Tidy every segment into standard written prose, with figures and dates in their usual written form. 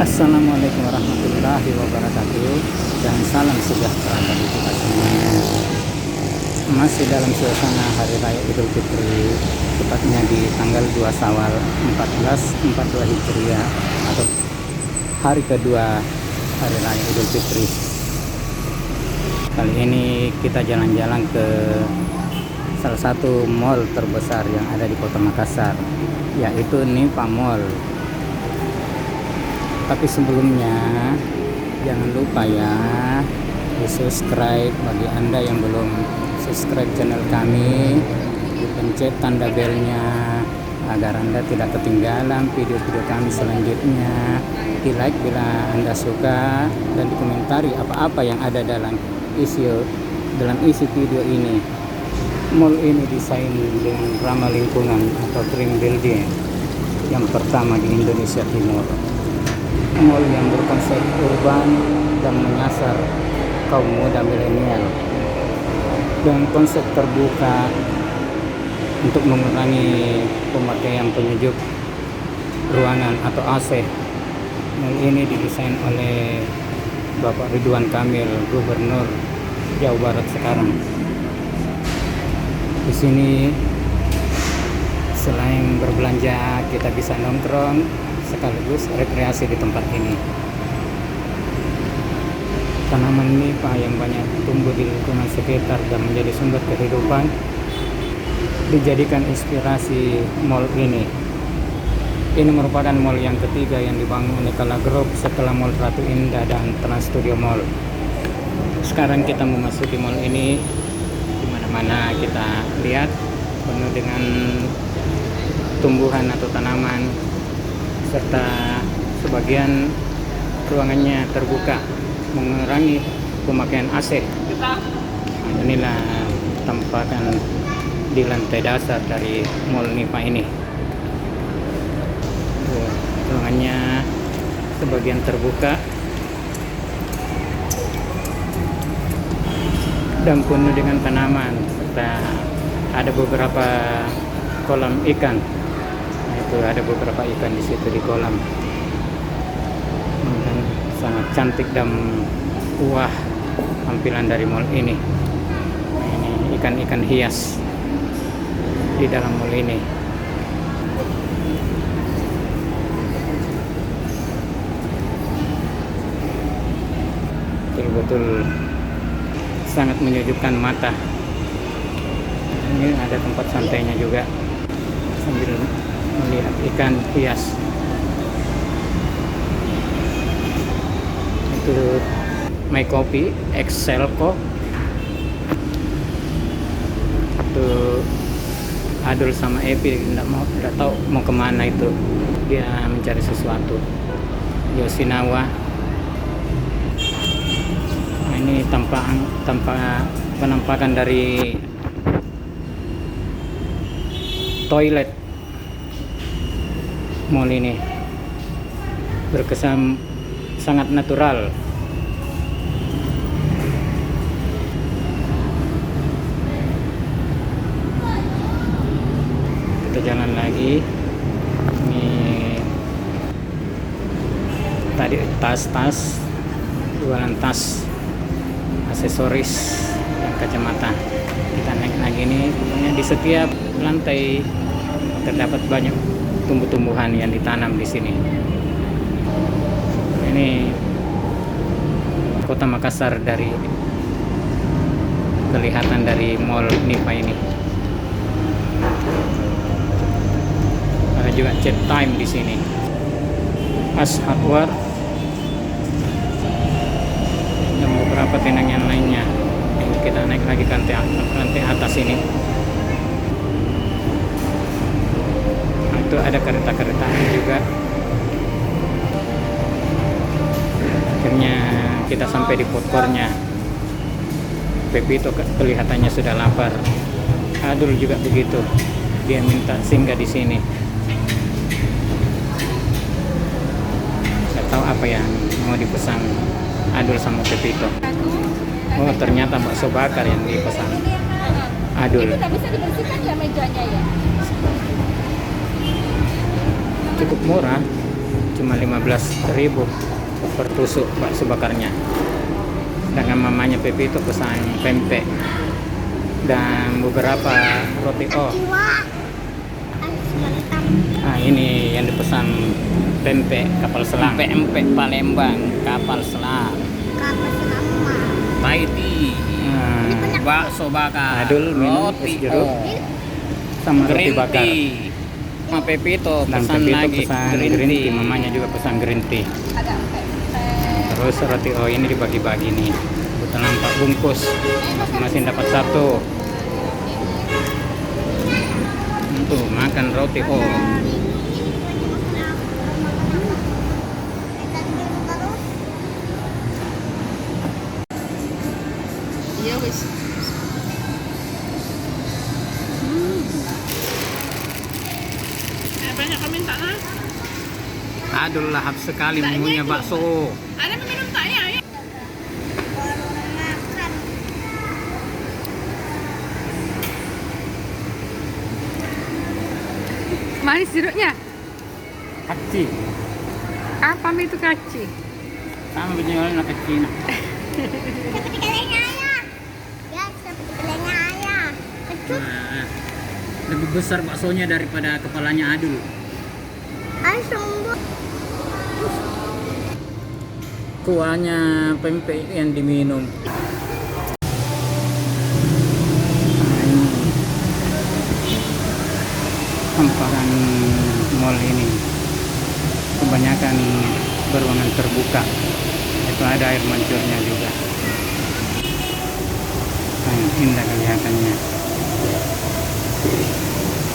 Assalamualaikum warahmatullahi wabarakatuh, dan salam sejahtera bagi kita semuanya. Masih dalam suasana Hari Raya Idul Fitri, tepatnya di tanggal 2 Syawal 1442 Hijriah atau hari kedua Hari Raya Idul Fitri. Kali ini kita jalan-jalan ke salah satu mall terbesar yang ada di Kota Makassar, yaitu Nipa Mall. Tapi sebelumnya jangan lupa ya di subscribe bagi anda yang belum subscribe channel kami, dipencet tanda belnya agar anda tidak ketinggalan video-video kami selanjutnya. Di like bila anda suka dan dikomentari apa-apa yang ada dalam isi video ini. Mall ini desain dengan ramah lingkungan atau green building yang pertama di Indonesia Timur. Mall yang berkonsep urban dan menyasar kaum muda milenial dengan konsep terbuka untuk mengurangi pemakaian penyejuk ruangan atau AC. Mall ini didesain oleh Bapak Ridwan Kamil, Gubernur Jawa Barat sekarang. Di sini selain berbelanja, kita bisa nongkrong sekaligus rekreasi di tempat ini. Tanaman nipah yang banyak tumbuh di lingkungan sekitar dan menjadi sumber kehidupan dijadikan inspirasi mall ini. Ini merupakan mall yang ketiga yang dibangun oleh Kala Group setelah Mall Ratu Indah dan Trans Studio Mall. Sekarang kita memasuki mall ini, di mana-mana kita lihat penuh dengan tumbuhan atau tanaman, serta sebagian ruangannya terbuka mengurangi pemakaian AC. Nah, inilah tampakan di lantai dasar dari Mall Nipa ini. Ruangannya sebagian terbuka dan penuh dengan tanaman, serta ada beberapa kolam ikan. Ada beberapa ikan di situ di kolam. Dan sangat cantik dan wah tampilan dari mall ini. Ini ikan-ikan hias di dalam mall ini. Betul-betul sangat menyejukkan mata. Ini ada tempat santainya juga sambil melihat ikan hias. Itu My Coffee Excelco. Itu Adul sama Epi tidak tahu mau kemana itu, dia mencari sesuatu. Yoshinawa. Nah, ini penampakan dari toilet mall ini, berkesan sangat natural. Kita jalan lagi. Ini tadi tas-tas, jualan tas, aksesoris, dan kacamata. Kita naik lagi nih. Pokoknya di setiap lantai terdapat banyak tumbuh-tumbuhan yang ditanam di sini. Ini Kota Makassar dari kelihatan dari Mall Nipa ini. Ada juga Chat Time di sini. As Hardware dan beberapa tenang yang lainnya. Kita naik lagi ke lantai atas ini. Itu ada kereta-kereta juga. Akhirnya kita sampai di food court-nya. Pepito kelihatannya sudah lapar. Adul juga begitu. Dia minta singgah di sini. Nggak tahu apa yang mau dipesan Adul sama Pepito. Oh, ternyata bakso bakar yang dipesan Adul. Itu nggak bisa dibersihkan ya mejanya ya? Cukup murah. cuma 15.000 per tusuk bakso bakarnya. Sedangkan mamanya Pepi itu pesan pempek dan beberapa roti. Nah, ini yang dipesan pempek kapal selam, pempek Palembang kapal selam. Paiti, bakso bakar, Adul minum roti es jeruk sama roti green bakar. tea. Sama Pepi itu Dan pesan Pepi itu lagi pesan green green tea. tea. Mamanya juga pesan green tea. Terus roti ini dibagi-bagi nih. Kebetulan 4 bungkus, masing-masing dapat 1. Tuh makan roti Iya wis. Banyak kau minta lah. Aduh lahap sekali maunya bakso. Ada minum tak ya? Manis jeruknya? Kaci. Apa itu kaci? Sama penjualnya kaci. Seperti telinga ayah. Ya, seperti telinga ayah. Kecut. Nah, lebih besar baksonya daripada kepalanya Adul. Sungguh. Kuahnya pempek yang diminum. Nah, ini hamparan mall ini kebanyakan beruangan terbuka. Itu ada air mancurnya juga. Nah, indah kelihatannya,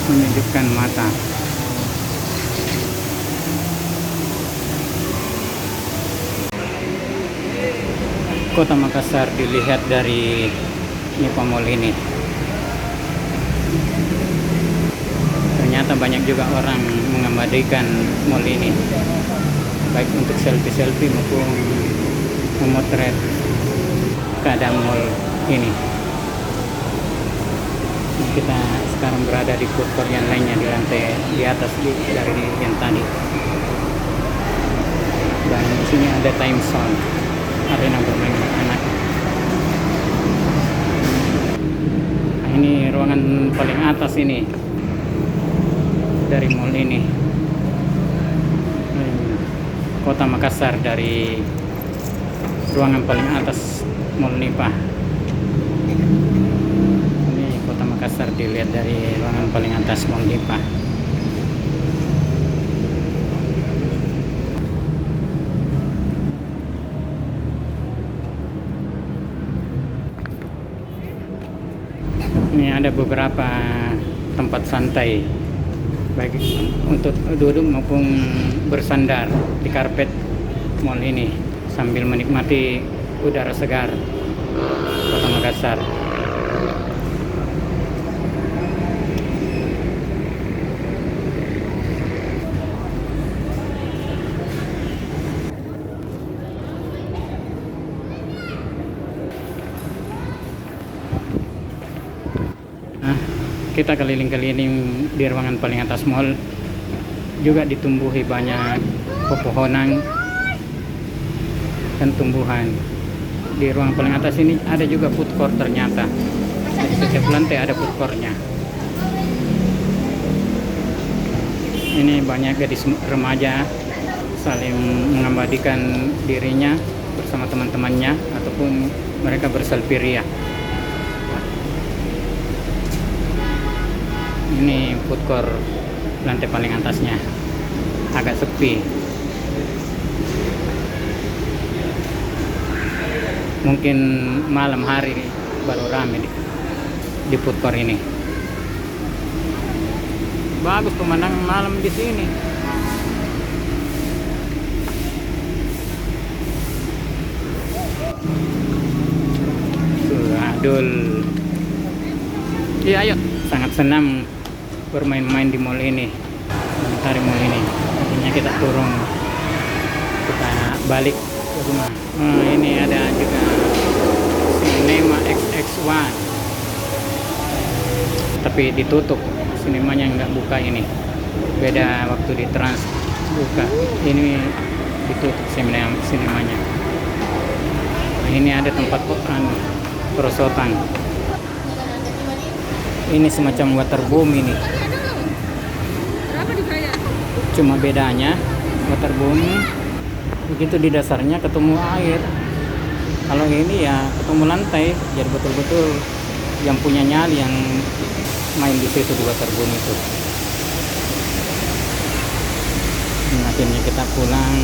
menyejukkan mata. Kota Makassar dilihat dari Nipa Mall ini. Ternyata banyak juga orang mengabadikan mall ini, baik untuk selfie-selfie maupun memotret keadaan mall ini. Kita sekarang berada di food court yang lainnya di lantai di atas dari yang tadi. Dan di sini ada time zone, arena bermain anak. Nah, ini ruangan paling atas ini dari mall ini. Kota Makassar dari ruangan paling atas Mall Nipa. Ini Kota Makassar dilihat dari ruangan paling atas Mall Nipa. Ini ada beberapa tempat santai, baik untuk duduk maupun bersandar di karpet mall ini sambil menikmati udara segar Kota Makassar. Kita keliling-keliling di ruangan paling atas mall, juga ditumbuhi banyak pepohonan dan tumbuhan. Di ruang paling atas ini ada juga food court ternyata. Di setiap lantai ada food courtnya. Ini banyak gadis remaja saling mengabadikan dirinya bersama teman-temannya ataupun mereka berselfie ria. Ini food court lantai paling atasnya, agak sepi. Mungkin malam hari baru rame di food court ini. Bagus pemandangan malam di sini. Adul. Iya, ayo. Sangat senang bermain-main di mall ini, mencari mall ini. Akhirnya kita turun, kita balik ke rumah. Ini ada juga Cinema XX1, tapi ditutup. Sinemanya nggak buka ini, beda waktu di Trans buka, ini ditutup sinemanya. Nah, ini ada tempat perosotan. Ini semacam waterboom ini. Berapa dibayar? Cuma bedanya waterboom begitu di dasarnya ketemu air. Kalau ini ya ketemu lantai, jadi betul-betul yang punya nyali yang main di situ di waterboom itu. Nah, akhirnya kita pulang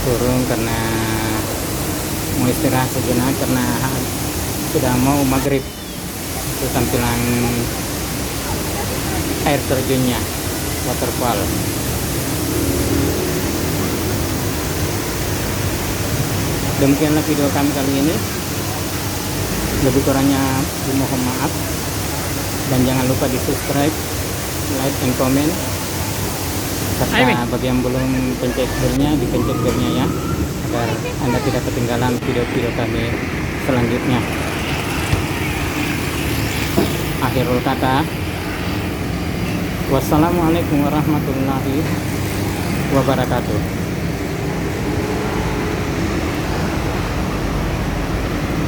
turun karena mau istirahat sejenak karena sudah mau maghrib. Itu tampilan air terjunnya, waterfall. Demikianlah video kami kali ini. Lebih kurangnya dimohon maaf, dan jangan lupa di subscribe, like, and comment, serta bagi yang belum pencet belnya, dipencet belnya ya, agar Anda tidak ketinggalan video-video kami selanjutnya. Akhirul kata, wassalamualaikum warahmatullahi wabarakatuh.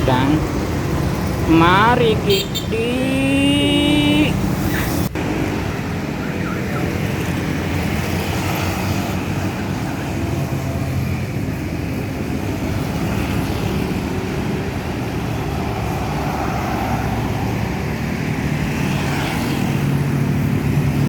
Dan mari kita